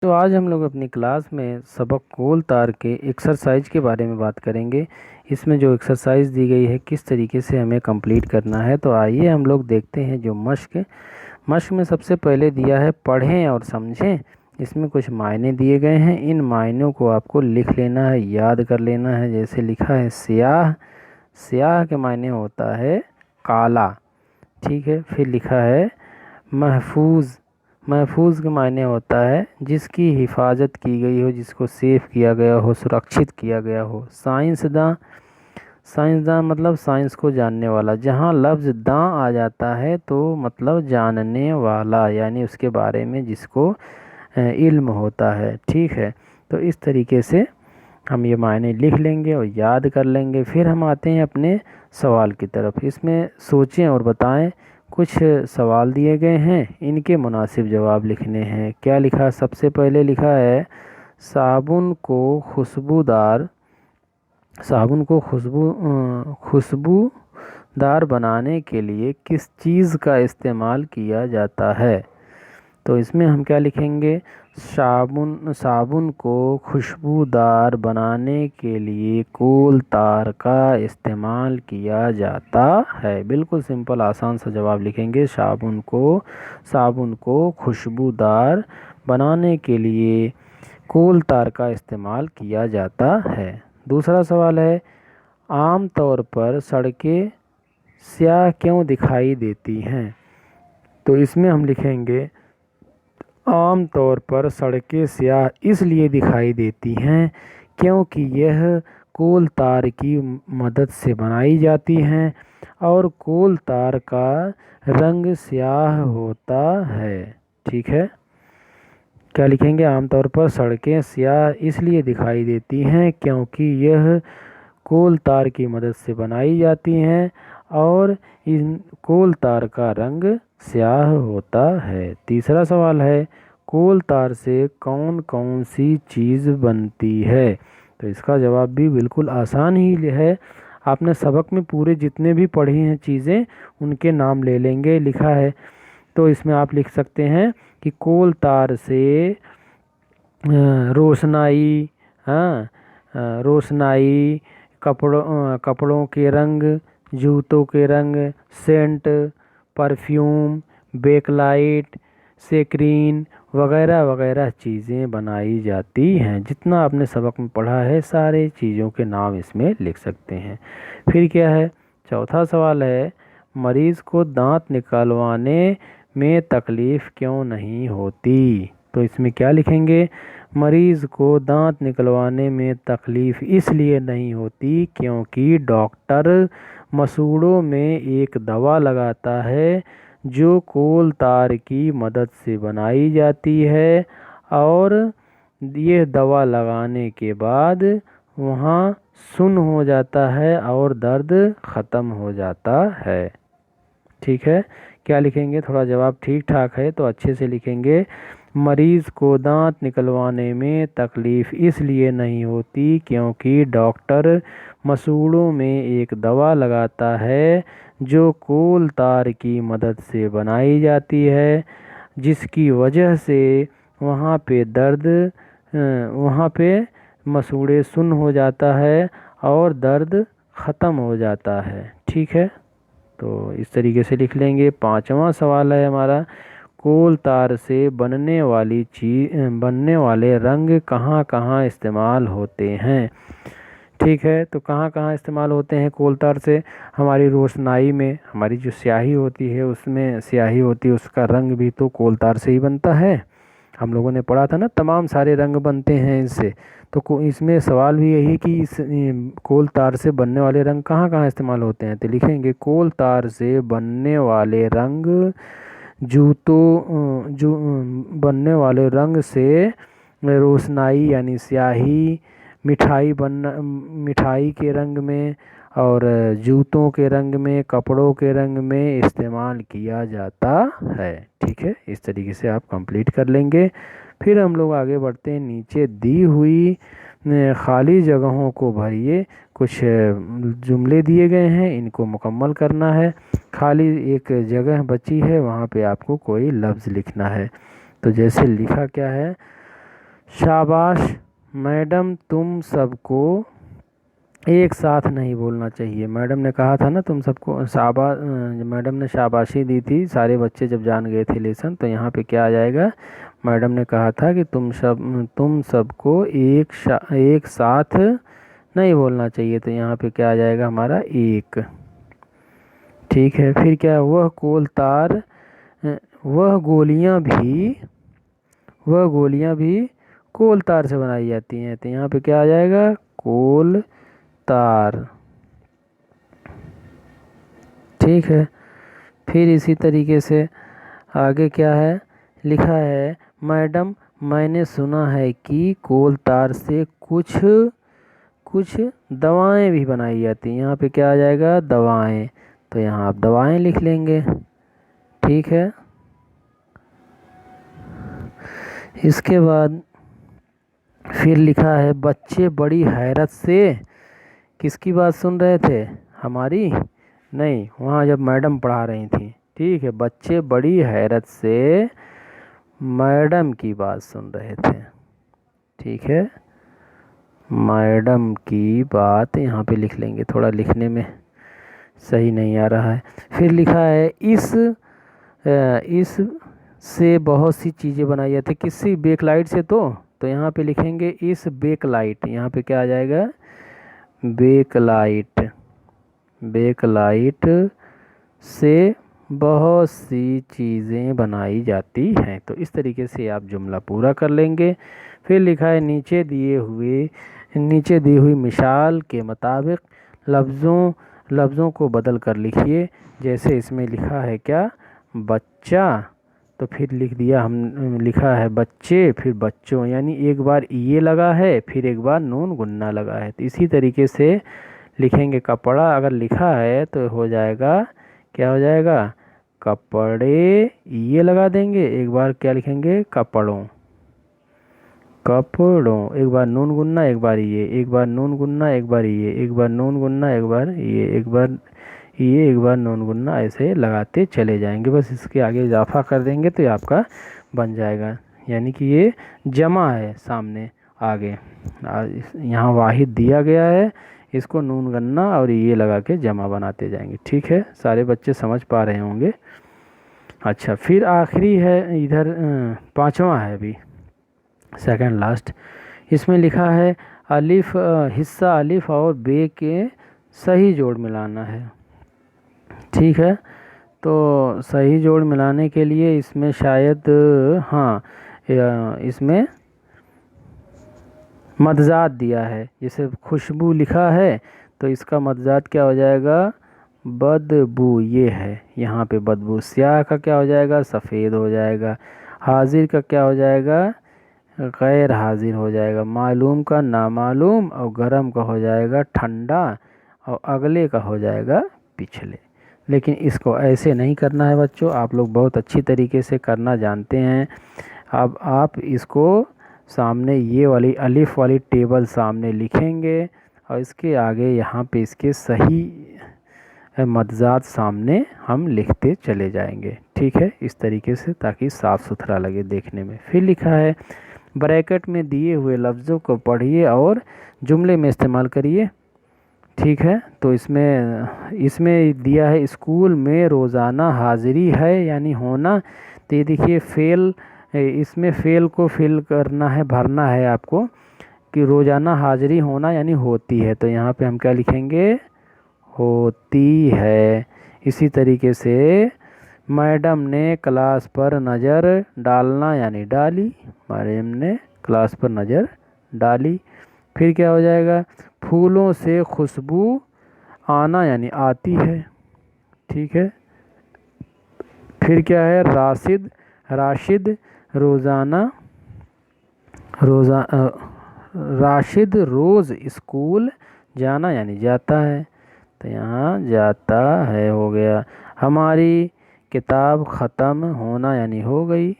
तो आज हम लोग अपनी क्लास में सबक कोल तार के एक्सरसाइज के बारे में बात करेंगे। इसमें जो एक्सरसाइज दी गई है किस तरीके से हमें कंप्लीट करना है, तो आइए हम लोग देखते हैं। जो मश्क में सबसे पहले दिया है पढ़ें और समझें। इसमें कुछ मायने दिए गए हैं, इन मायनों को आपको लिख लेना है, याद कर लेना है। जैसे लिखा है स्याह, स्याह के मायने होता है काला, ठीक है। फिर लिखा है महफूज, महफूज के मायने होता है जिसकी हिफाजत की गई हो, जिसको सेफ किया गया हो, सुरक्षित किया गया हो। साइंसदां, साइंसदां मतलब साइंस को जानने वाला। जहाँ लफ्ज़ दां आ जाता है तो मतलब जानने वाला, यानी उसके बारे में जिसको इल्म होता है, ठीक है। तो इस तरीके से हम ये मायने लिख लेंगे और याद कर लेंगे। फिर हम आते हैं अपने सवाल की तरफ। इसमें सोचें और बताएं। कुछ सवाल दिए गए हैं, इनके मुनासिब जवाब लिखने हैं। क्या लिखा? सबसे पहले लिखा है साबुन को खुशबूदार, साबुन को खुशबूदार बनाने के लिए किस चीज़ का इस्तेमाल किया जाता है? तो इसमें हम क्या लिखेंगे? साबुन को खुशबूदार बनाने के लिए कोल तार का इस्तेमाल किया जाता है। बिल्कुल सिंपल आसान सा जवाब लिखेंगे। साबुन को खुशबूदार बनाने के लिए कोल तार का इस्तेमाल किया जाता है। दूसरा सवाल है आम तौर पर सड़कें स्याह क्यों दिखाई देती हैं? तो इसमें हम लिखेंगे आम तौर पर सड़कें स्याह इसलिए दिखाई देती हैं क्योंकि यह कोल तार की मदद से बनाई जाती हैं और कोल तार का रंग स्याह होता है, ठीक है। क्या लिखेंगे? आमतौर पर सड़कें स्याह इसलिए दिखाई देती हैं क्योंकि यह कोल तार की मदद से बनाई जाती हैं और इन कोल तार का रंग स्याह होता है। तीसरा सवाल है कोल तार से कौन कौन सी चीज़ बनती है? तो इसका जवाब भी बिल्कुल आसान ही है। आपने सबक में पूरे जितने भी पढ़ी हैं चीज़ें उनके नाम ले लेंगे। लिखा है तो इसमें आप लिख सकते हैं कि कोल तार से रोशनाई, हाँ, रोशनाई, कपड़ों के रंग, जूतों के रंग, सेंट, परफ्यूम, बेकलाइट, सेक्रीन वगैरह वगैरह चीज़ें बनाई जाती हैं। जितना आपने सबक में पढ़ा है सारे चीज़ों के नाम इसमें लिख सकते हैं। फिर क्या है? चौथा सवाल है मरीज़ को दांत निकलवाने में तकलीफ़ क्यों नहीं होती? तो इसमें क्या लिखेंगे? मरीज़ को दांत निकलवाने में तकलीफ़ इसलिए नहीं होती क्योंकि डॉक्टर मसूड़ों में एक दवा लगाता है जो कोल तार की मदद से बनाई जाती है और ये दवा लगाने के बाद वहाँ सुन्न हो जाता है और दर्द ख़त्म हो जाता है, ठीक है। क्या लिखेंगे? थोड़ा जवाब ठीक ठाक है तो अच्छे से लिखेंगे। मरीज़ को दांत निकलवाने में तकलीफ़ इसलिए नहीं होती क्योंकि डॉक्टर मसूड़ों में एक दवा लगाता है जो कोल तार की मदद से बनाई जाती है, जिसकी वजह से वहाँ पे वहाँ पे मसूड़े सुन्न हो जाता है और दर्द ख़त्म हो जाता है, ठीक है। तो इस तरीके से लिख लेंगे। पांचवा सवाल है हमारा कोल तार से बनने वाले रंग कहाँ कहाँ इस्तेमाल होते हैं? ठीक है, तो कहाँ कहाँ इस्तेमाल होते हैं कोल तार से? हमारी रोशनाई में, हमारी जो स्याही होती है उसमें स्याही होती है, उसका रंग भी तो कोल तार से ही बनता है। हम लोगों ने पढ़ा था ना, तमाम सारे रंग बनते हैं इससे। तो इसमें सवाल भी यही कि इस कोल तार से बनने वाले रंग कहाँ कहाँ इस्तेमाल होते हैं? तो लिखेंगे कोल तार से बनने वाले रंग बनने वाले रंग से रोशनाई यानी स्याही, मिठाई के रंग में और जूतों के रंग में, कपड़ों के रंग में इस्तेमाल किया जाता है, ठीक है। इस तरीके से आप कंप्लीट कर लेंगे। फिर हम लोग आगे बढ़ते हैं। नीचे दी हुई खाली जगहों को भरिए। कुछ जुमले दिए गए हैं, इनको मुकम्मल करना है। खाली एक जगह बची है, वहाँ पे आपको कोई लफ्ज़ लिखना है। तो जैसे लिखा क्या है? शाबाश मैडम, तुम सबको एक साथ नहीं बोलना चाहिए। मैडम ने कहा था ना तुम सबको मैडम ने शाबाशी दी थी, सारे बच्चे जब जान गए थे लेसन, तो यहाँ पे क्या आ जाएगा, मैडम ने कहा था कि तुम सबको एक साथ नहीं बोलना चाहिए, तो यहाँ पे क्या आ जाएगा हमारा एक। ठीक है, फिर क्या, वह गोलियां भी कोल तार से बनाई जाती हैं, तो यहाँ पे क्या आ जाएगा, कोल तार। ठीक है, फिर इसी तरीके से आगे क्या है लिखा है, मैडम मैंने सुना है कि कोल तार से कुछ कुछ दवाएं भी बनाई जाती हैं, यहाँ पे क्या आ जाएगा, दवाएं, तो यहाँ आप दवाएं लिख लेंगे। ठीक है, इसके बाद फिर लिखा है, बच्चे बड़ी हैरत से किसकी बात सुन रहे थे, हमारी नहीं, वहाँ जब मैडम पढ़ा रही थी। ठीक है, बच्चे बड़ी हैरत से मैडम की बात सुन रहे थे। ठीक है, मैडम की बात यहाँ पे लिख लेंगे, थोड़ा लिखने में सही नहीं आ रहा है। फिर लिखा है, इस से बहुत सी चीज़ें बनाई जाती है, किसी बेकलाइट से, तो यहाँ पे लिखेंगे इस बेकलाइट, यहाँ पे क्या आ जाएगा, बेकलाइट। बेकलाइट से बहुत सी चीज़ें बनाई जाती हैं। तो इस तरीके से आप जुमला पूरा कर लेंगे। फिर लिखा है, नीचे दी हुई मिसाल के मुताबिक लफ्ज़ों को बदल कर लिखिए। जैसे इसमें लिखा है क्या, बच्चा, तो फिर लिख दिया हम, लिखा है बच्चे, फिर बच्चों, यानी एक बार ये लगा है, फिर एक बार नून गुन्ना लगा है। तो इसी तरीके से लिखेंगे कपड़ा, अगर लिखा है तो हो जाएगा, क्या हो जाएगा, कपड़े, ये लगा देंगे, एक बार क्या लिखेंगे, कपड़ों, एक बार नून गुन्ना, एक बार ये, एक बार नून गुन्ना, एक बार ये, एक बार नून गुन्ना, एक बार ये, एक बार ये, एक बार नून गुन्ना, ऐसे लगाते चले जाएंगे। बस इसके आगे इजाफा कर देंगे तो ये आपका बन जाएगा, यानी कि ये जमा है सामने आगे, यहाँ वाहिद दिया गया है, इसको नून गन्ना और ये लगा के जमा बनाते जाएंगे। ठीक है, सारे बच्चे समझ पा रहे होंगे। अच्छा, फिर आखिरी है इधर, पांचवा है अभी, सेकंड लास्ट। इसमें लिखा है, हिस्सा अलिफ और बे के सही जोड़ मिलाना है। ठीक है, तो सही जोड़ मिलाने के लिए इसमें शायद, हाँ, इसमें मदजात दिया है, जैसे खुशबू लिखा है तो इसका मदजात क्या हो जाएगा, बदबू, ये है यहाँ पे बदबू। स्याह का क्या हो जाएगा, सफ़ेद हो जाएगा। हाजिर का क्या हो जाएगा, गैर हाजिर हो जाएगा। मालूम का नामालूम, और गरम का हो जाएगा ठंडा, और अगले का हो जाएगा पिछले। लेकिन इसको ऐसे नहीं करना है बच्चों, आप लोग बहुत अच्छी तरीके से करना जानते हैं। अब आप इसको सामने ये वाली अलिफ वाली टेबल सामने लिखेंगे, और इसके आगे यहाँ पे इसके सही मदजात सामने हम लिखते चले जाएंगे। ठीक है, इस तरीके से, ताकि साफ़ सुथरा लगे देखने में। फिर लिखा है, ब्रैकेट में दिए हुए लफ्ज़ों को पढ़िए और जुमले में इस्तेमाल करिए। ठीक है, तो इसमें दिया है, स्कूल में रोज़ाना हाज़िरी है, यानी होना। तो ये देखिए फेल, इसमें फेल को फिल करना है, भरना है आपको, कि रोज़ाना हाज़िरी होना यानी होती है, तो यहाँ पे हम क्या लिखेंगे, होती है। इसी तरीके से मैडम ने क्लास पर नज़र डालना यानी डाली, मैडम ने क्लास पर नज़र डाली। फिर क्या हो जाएगा, फूलों से खुशबू आना यानी आती है। ठीक है, फिर क्या है, राशिद राशिद रोज़ स्कूल जाना यानी जाता है, तो यहाँ जाता है हो गया। हमारी किताब ख़त्म होना यानी हो गई।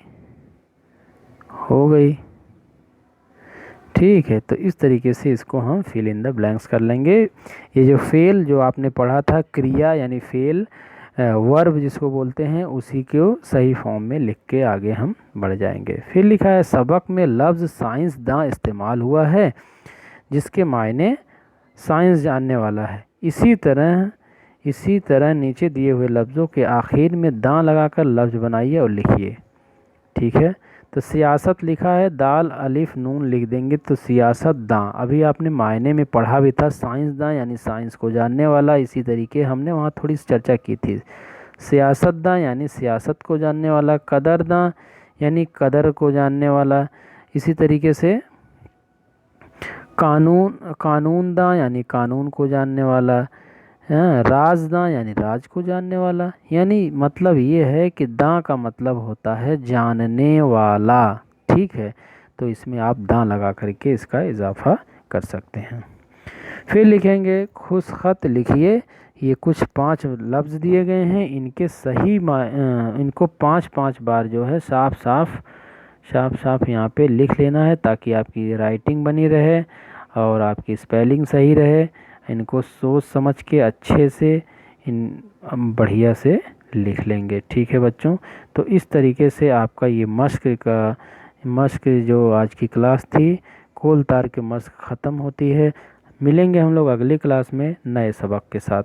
ठीक है, तो इस तरीके से इसको हम फिल इन द ब्लैंक्स कर लेंगे। ये जो फेल जो आपने पढ़ा था, क्रिया यानी फेल, वर्ब जिसको बोलते हैं उसी को सही फॉर्म में लिख के आगे हम बढ़ जाएंगे। फिर लिखा है सबक में लफ्ज़ साइंसदां इस्तेमाल हुआ है जिसके मायने साइंस जानने वाला है। इसी तरह नीचे दिए हुए लफ्ज़ों के आखिर में दां लगाकर लफ्ज़ बनाइए और लिखिए। ठीक है, तो सियासत लिखा है, दाल अलिफ नून लिख देंगे तो सियासत दां। अभी आपने मायने में पढ़ा भी था, साइंसदां यानी साइंस को जानने वाला। इसी तरीके हमने वहाँ थोड़ी सी चर्चा की थी। सियासतदां यानी सियासत को जानने वाला, कदरदां यानी कदर को जानने वाला। इसी तरीके से कानूनदां यानी कानून को जानने वाला। हाँ, राजदां यानी राज को जानने वाला। यानी मतलब ये है कि दां का मतलब होता है जानने वाला। ठीक है, तो इसमें आप दां लगा करके इसका इजाफा कर सकते हैं। फिर लिखेंगे खुशखत लिखिए। ये कुछ 5 लफ्ज़ दिए गए हैं, इनके इनको 5-5 बार जो है साफ साफ यहाँ पे लिख लेना है ताकि आपकी राइटिंग बनी रहे और आपकी स्पेलिंग सही रहे। इनको सोच समझ के अच्छे से इन बढ़िया से लिख लेंगे। ठीक है बच्चों, तो इस तरीके से आपका ये मश्क जो आज की क्लास थी कोल तार के मश्क ख़त्म होती है। मिलेंगे हम लोग अगली क्लास में नए सबक के साथ।